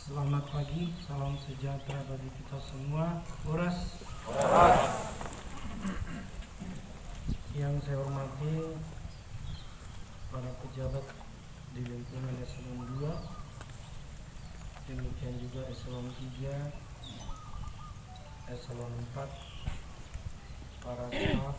Selamat pagi, salam sejahtera bagi kita semua. Boras. Yang saya hormati para pejabat di lingkungan Eselon 2, demikian juga Eselon 3, Eselon 4, para staf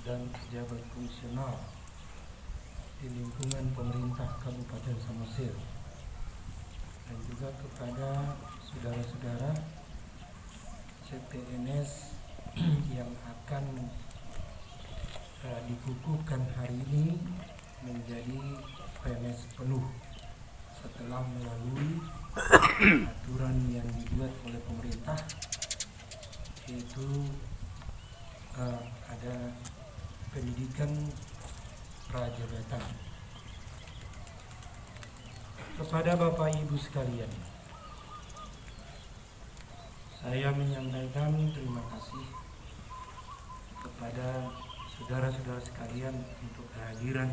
dan pejabat fungsional di lingkungan pemerintah Kabupaten Samosir, dan juga kepada saudara-saudara CPNS yang akan dikukuhkan hari ini menjadi PNS penuh setelah melalui aturan yang dibuat oleh pemerintah, yaitu ada pendidikan prajabatan. Kepada Bapak Ibu sekalian, saya menyampaikan terima kasih kepada saudara-saudara sekalian untuk kehadiran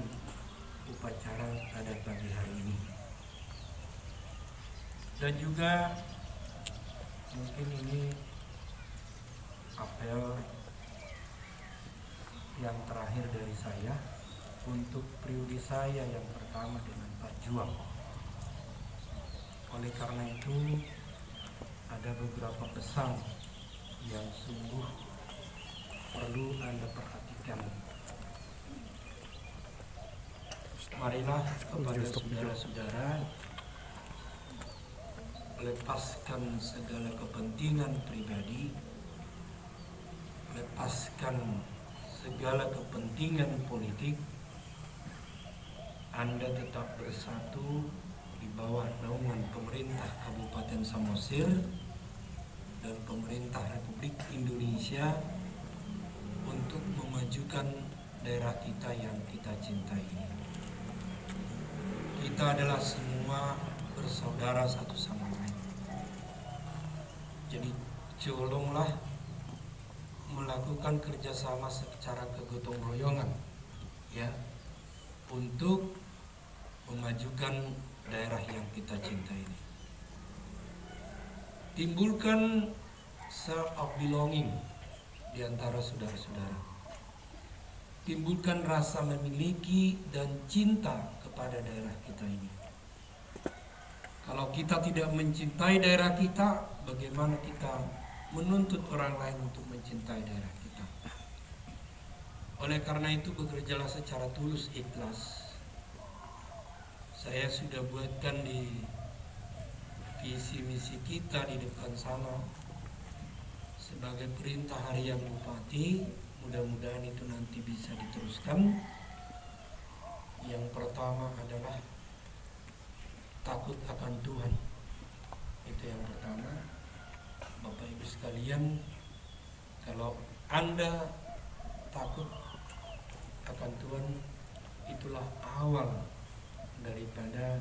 upacara pada pagi hari ini. Dan juga mungkin ini apel yang terakhir dari saya untuk periode saya yang pertama dengan Pak Juang. Oleh karena itu, ada beberapa pesan yang sungguh perlu Anda perhatikan. Marilah kepada saudara-saudara, lepaskan segala kepentingan pribadi, lepaskan segala kepentingan politik. Anda tetap bersatu di bawah naungan pemerintah Kabupaten Samosir dan pemerintah Republik Indonesia untuk memajukan daerah kita yang kita cintai ini. Kita adalah semua bersaudara satu sama lain. Jadi tolonglah melakukan kerjasama secara kegotong royongan, ya, untuk memajukan daerah yang kita cintai ini. Timbulkan sense of belonging di antara saudara-saudara. Timbulkan rasa memiliki dan cinta kepada daerah kita ini. Kalau kita tidak mencintai daerah kita, bagaimana kita menuntut orang lain untuk mencintai daerah kita? Oleh karena itu, bekerjalah secara tulus ikhlas. Saya sudah buatkan di visi misi kita di depan sana sebagai perintah harian Bupati. Mudah-mudahan itu nanti bisa diteruskan. Yang pertama adalah takut akan Tuhan. Itu yang pertama. Bapak Ibu sekalian, kalau Anda takut akan Tuhan, itulah awal daripada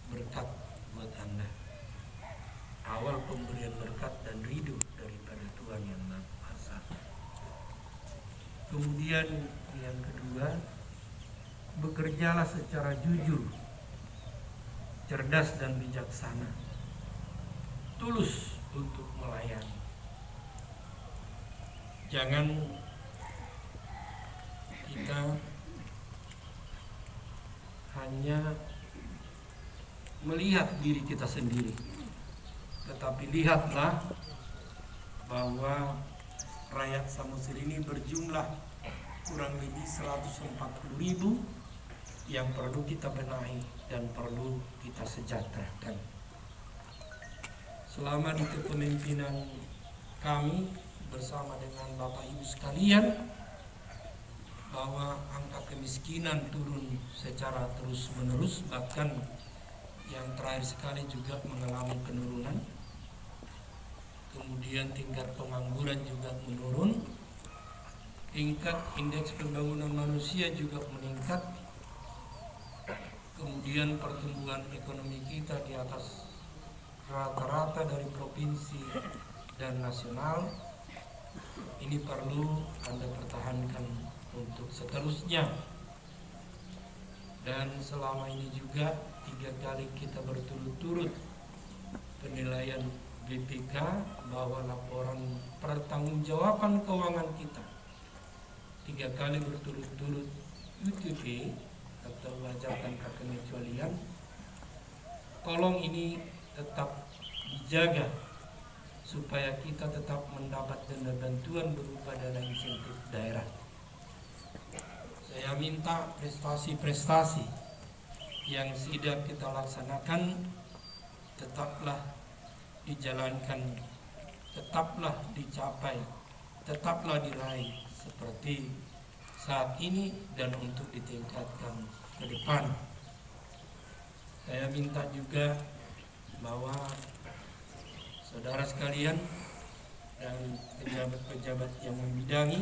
berkat buat Anda, awal pemberian berkat dan ridho daripada Tuhan yang Maha Kuasa. Kemudian yang kedua, bekerjalah secara jujur, cerdas dan bijaksana, tulus untuk melayani. Jangan kita hanya melihat diri kita sendiri, tetapi lihatlah bahwa rakyat Samosir ini berjumlah kurang lebih 140.000 yang perlu kita benahi dan perlu kita sejahterakan. Selama di kepemimpinan kami bersama dengan Bapak Ibu sekalian, bahwa angka kemiskinan turun secara terus-menerus, bahkan yang terakhir sekali juga mengalami penurunan. Kemudian tingkat pengangguran juga menurun, tingkat indeks pembangunan manusia juga meningkat, kemudian pertumbuhan ekonomi kita di atas rata-rata dari provinsi dan nasional. Ini perlu Anda pertahankan untuk seterusnya. Dan selama ini juga 3 kali kita berturut-turut penilaian BPK bahwa laporan pertanggungjawaban keuangan kita 3 kali berturut-turut UTP atau wajar tanpa pengecualian. Tolong ini tetap dijaga supaya kita tetap mendapat dana bantuan berupa dana insentif daerah. Saya minta prestasi-prestasi yang sudah kita laksanakan tetaplah dijalankan, tetaplah dicapai, tetaplah diraih seperti saat ini dan untuk ditingkatkan ke depan. Saya minta juga bahwa saudara sekalian dan pejabat-pejabat yang membidangi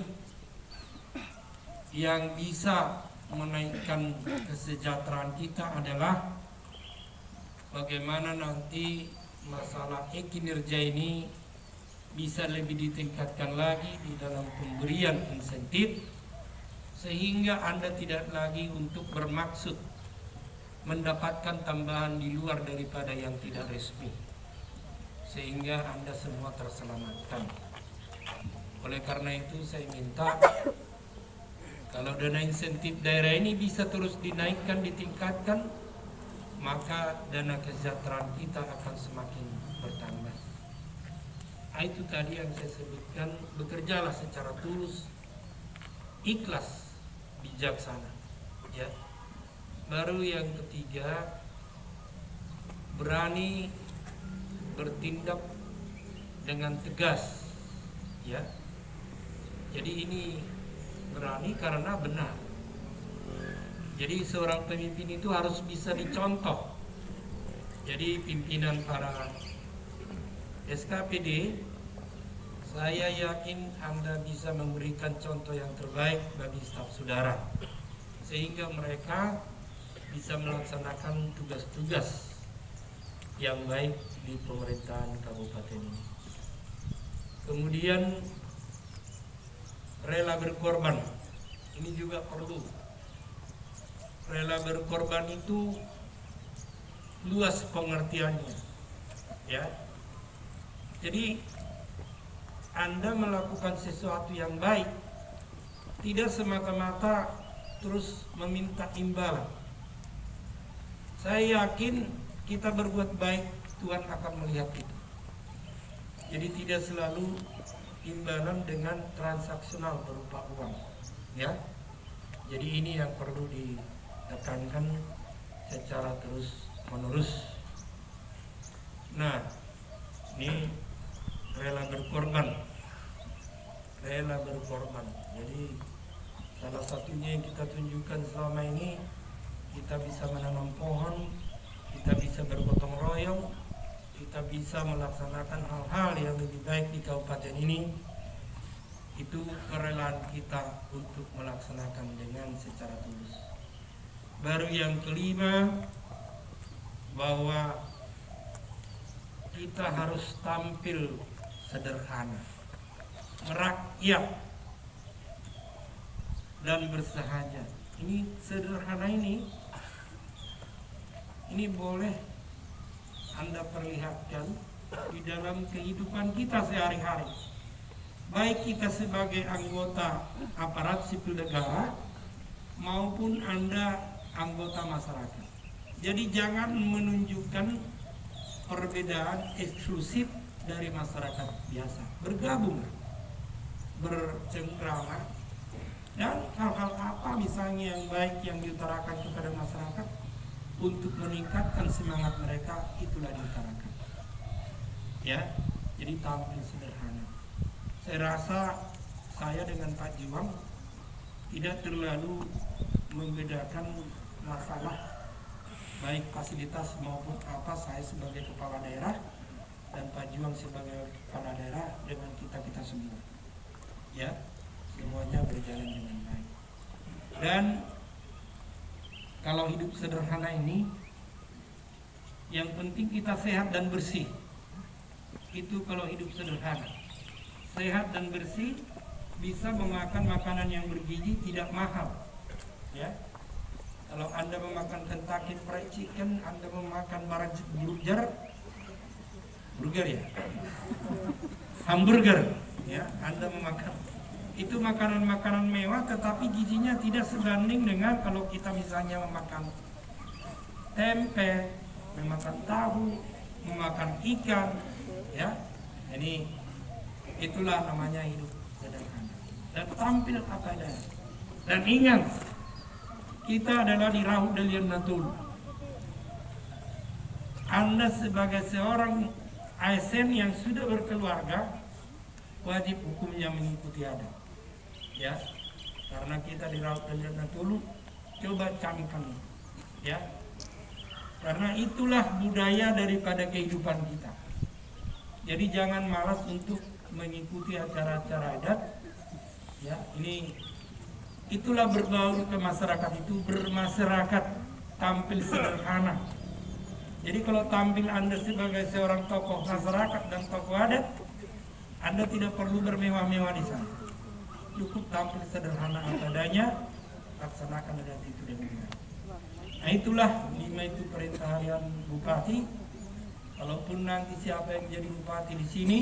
yang bisa menaikkan kesejahteraan kita adalah bagaimana nanti masalah kinerja ini bisa lebih ditingkatkan lagi di dalam pemberian insentif, sehingga Anda tidak lagi untuk bermaksud mendapatkan tambahan di luar daripada yang tidak resmi, sehingga Anda semua terselamatkan. Oleh karena itu saya minta kalau dana insentif daerah ini bisa terus dinaikkan, ditingkatkan, maka dana kesejahteraan kita akan semakin bertambah. Itu tadi yang saya sebutkan, bekerjalah secara tulus, ikhlas, bijaksana. Ya. Baru yang ketiga, berani bertindak dengan tegas. Ya. Jadi ini berani karena benar. Jadi seorang pemimpin itu harus bisa dicontoh. Jadi pimpinan para SKPD, saya yakin Anda bisa memberikan contoh yang terbaik bagi staf saudara, sehingga mereka bisa melaksanakan tugas-tugas yang baik di pemerintahan kabupaten ini. Kemudian rela berkorban, ini juga perlu. Rela berkorban itu luas pengertiannya, ya. Jadi Anda melakukan sesuatu yang baik, tidak semata-mata terus meminta imbalan. Saya yakin kita berbuat baik, Tuhan akan melihat itu. Jadi tidak selalu imbalan dengan transaksional berupa uang, ya. Jadi ini yang perlu ditekankan secara terus menerus. Nah, ini rela berkorban. Jadi salah satunya yang kita tunjukkan selama ini, kita bisa menanam pohon, kita bisa bergotong royong, kita bisa melaksanakan hal-hal yang lebih baik di kabupaten ini. Itu kerelaan kita untuk melaksanakan dengan secara tulus. Baru yang kelima, bahwa kita harus tampil sederhana, merakyat, dan bersahaja. Ini sederhana ini boleh Anda perlihatkan di dalam kehidupan kita sehari-hari. Baik kita sebagai anggota aparat sipil negara maupun Anda anggota masyarakat. Jadi jangan menunjukkan perbedaan eksklusif dari masyarakat biasa. Bergabung, bercengkrama, dan hal-hal apa misalnya yang baik yang diutarakan kepada masyarakat untuk meningkatkan semangat mereka, itulah diutarakan. Ya, jadi tampil sederhana. Saya rasa saya dengan Pak Jiwang tidak terlalu membedakan masalah baik fasilitas maupun apa. Saya sebagai kepala daerah dan Pak Jiwang sebagai kepala daerah dengan kita semua, ya, semuanya berjalan dengan baik. Dan kalau hidup sederhana ini, yang penting kita sehat dan bersih. Itu kalau hidup sederhana, sehat dan bersih, bisa memakan makanan yang bergizi, tidak mahal, ya. Kalau Anda memakan Kentucky Fried Chicken, Anda memakan burger ya, hamburger, ya, Anda memakan itu makanan-makanan mewah, tetapi gizinya tidak sebanding dengan kalau kita misalnya memakan tempe, memakan tahu, memakan ikan, ya. Ini itulah namanya hidup sederhana dan tampil apa adanya. Dan ingat, kita adalah di Raut Delian Natul. Anda sebagai seorang ASN yang sudah berkeluarga, wajib hukumnya mengikuti adat, ya. Karena kita di Raut Delian Natul, coba camkan, ya. Karena itulah budaya daripada kehidupan kita. Jadi jangan malas untuk mengikuti acara-acara adat, ya. Itulah berbaur ke masyarakat itu, bermasyarakat, tampil sederhana. Jadi kalau tampil Anda sebagai seorang tokoh masyarakat dan tokoh adat, Anda tidak perlu bermewah-mewah di sana. Cukup tampil sederhana apa adanya, laksanakan adat itu dengan baik. Nah, itulah 5 itu perintah harian bupati. Kalaupun nanti siapa yang jadi bupati di sini,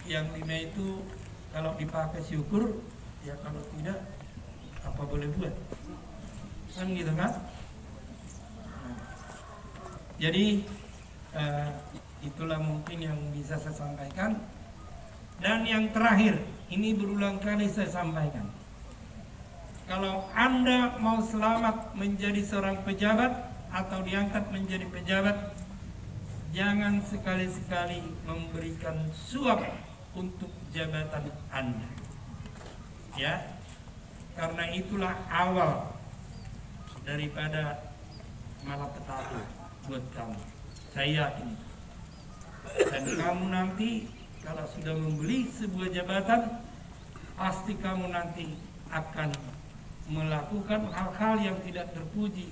yang 5 itu kalau dipakai syukur, ya kalau tidak apa boleh buat, kan gitu kan? Nah, jadi itulah mungkin yang bisa saya sampaikan. Dan yang terakhir, ini berulang kali saya sampaikan. Kalau Anda mau selamat menjadi seorang pejabat atau diangkat menjadi pejabat, jangan sekali-sekali memberikan suap untuk jabatan Anda, ya. Karena itulah awal daripada malapetaka buat kamu, saya yakin. Dan kamu nanti kalau sudah membeli sebuah jabatan, pasti kamu nanti akan melakukan hal-hal yang tidak terpuji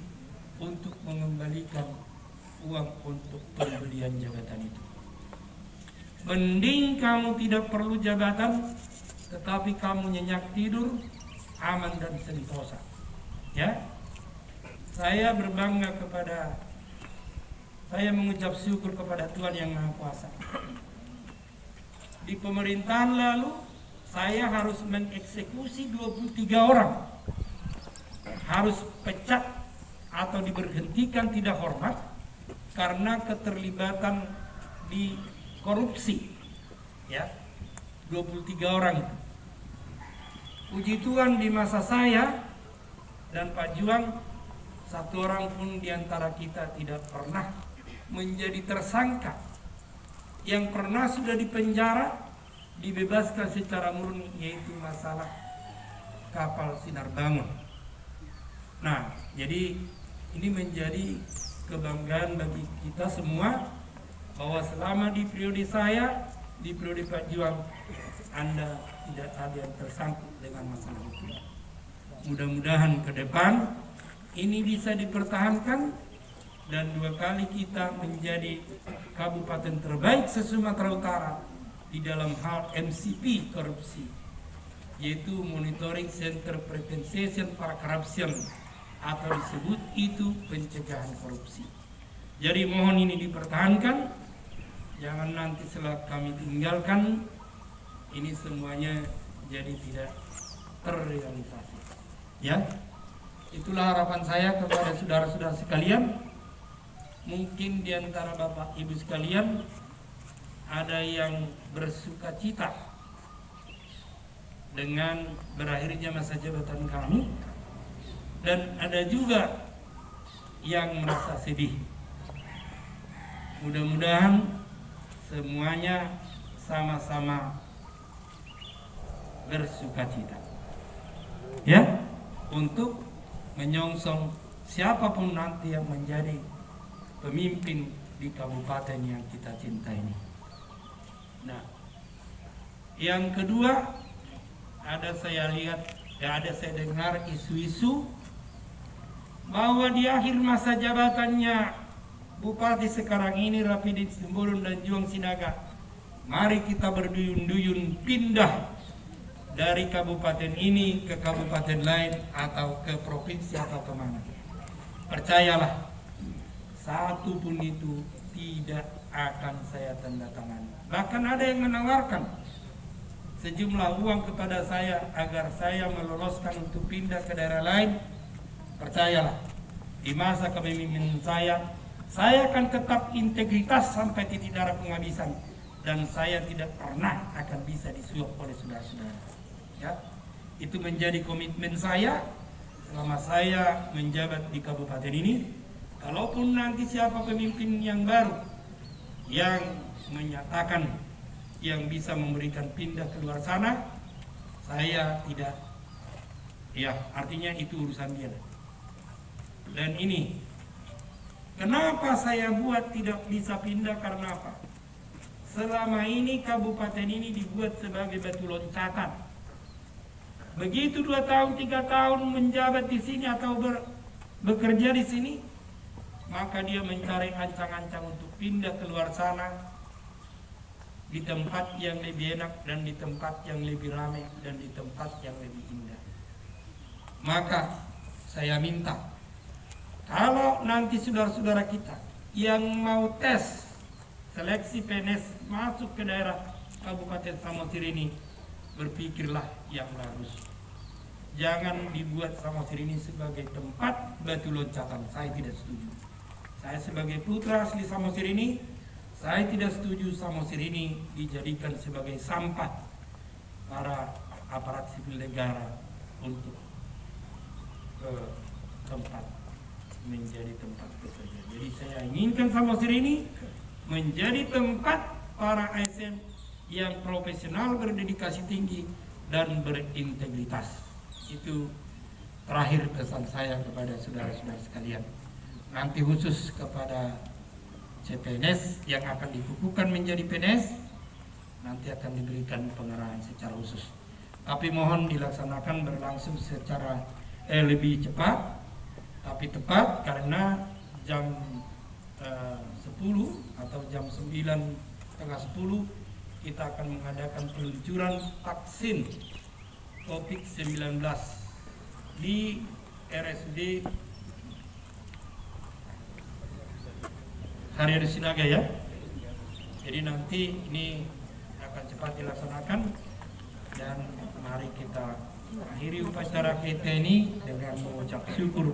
untuk mengembalikan uang untuk pembelian jabatan itu. Mending kamu tidak perlu jabatan, tetapi kamu nyenyak tidur, aman dan sentosa, ya. Saya berbangga saya mengucap syukur kepada Tuhan Yang Maha Kuasa. Di pemerintahan lalu, saya harus mengeksekusi 23 orang. Harus pecat atau diberhentikan tidak hormat karena keterlibatan di korupsi, ya. 23 orang itu. Puji Tuhan di masa saya dan Pak Juang, 1 orang pun diantara kita tidak pernah menjadi tersangka. Yang pernah sudah dipenjara, dibebaskan secara murni, yaitu masalah kapal Sinar Bangun. Nah, jadi ini menjadi kebanggaan bagi kita semua bahwa selama di periode saya, di periode Pak Juang, Anda tidak ada yang tersangkut dengan masalah hukum. Mudah-mudahan ke depan ini bisa dipertahankan dan 2 kali kita menjadi kabupaten terbaik se-Sumatera Utara di dalam hal MCP korupsi, yaitu Monitoring Center Prevention for Corruption, atau disebut itu pencegahan korupsi. Jadi mohon ini dipertahankan, jangan nanti setelah kami tinggalkan ini semuanya jadi tidak terrealisasi, ya. Itulah harapan saya kepada saudara-saudara sekalian. Mungkin di antara Bapak Ibu sekalian ada yang bersuka cita dengan berakhirnya masa jabatan kami, dan ada juga yang merasa sedih. Mudah-mudahan semuanya sama-sama bersuka cita, ya, untuk menyongsong siapapun nanti yang menjadi pemimpin di kabupaten yang kita cinta ini. Nah, yang kedua, ada saya dengar isu-isu bahwa di akhir masa jabatannya Bupati sekarang ini Rapidin Simbolon dan Juang Sinaga, mari kita berduyun-duyun pindah dari kabupaten ini ke kabupaten lain atau ke provinsi atau kemana. Percayalah, satu pun itu tidak akan saya tanda tangani. Bahkan ada yang menawarkan sejumlah uang kepada saya agar saya meloloskan untuk pindah ke daerah lain. Percayalah, di masa kepemimpinan saya akan tetap integritas sampai titik darah penghabisan, dan saya tidak pernah akan bisa disuap oleh saudara-saudara. Ya, itu menjadi komitmen saya selama saya menjabat di kabupaten ini. Kalaupun nanti siapa pemimpin yang baru yang menyatakan yang bisa memberikan pindah keluar sana, saya tidak, ya artinya itu urusan dia. Dan ini kenapa saya buat tidak bisa pindah, karena apa? Selama ini kabupaten ini dibuat sebagai batu loncatan. Begitu 2 tahun 3 tahun menjabat di sini atau bekerja di sini, maka dia mencari ancang-ancang untuk pindah keluar sana di tempat yang lebih enak dan di tempat yang lebih ramai dan di tempat yang lebih indah. Maka saya minta, kalau nanti saudara-saudara kita yang mau tes seleksi PNS masuk ke daerah Kabupaten Samosir ini, berpikirlah yang bagus. Jangan dibuat Samosir ini sebagai tempat batu loncatan. Saya tidak setuju. Saya sebagai putra asli Samosir ini, saya tidak setuju Samosir ini dijadikan sebagai sampah para aparat sipil negara untuk tempat menjadi tempat bekerja. Jadi saya inginkan Samosir ini menjadi tempat para ASN yang profesional, berdedikasi tinggi dan berintegritas. Itu terakhir pesan saya kepada saudara-saudara sekalian. Nanti khusus kepada CPNS yang akan dikukuhkan menjadi PNS, nanti akan diberikan pengarahan secara khusus. Tapi mohon dilaksanakan berlangsung secara lebih cepat, tapi tepat, karena jam 10 atau jam 9:30 kita akan mengadakan peluncuran vaksin COVID-19 di RSUD Haryadi Sinaga ya. Jadi nanti ini akan cepat dilaksanakan, dan mari kita akhiri upacara kita ini dengan mengucap syukur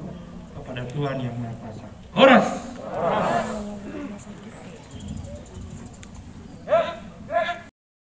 kepada Tuhan Yang Maha Kuasa. Horas.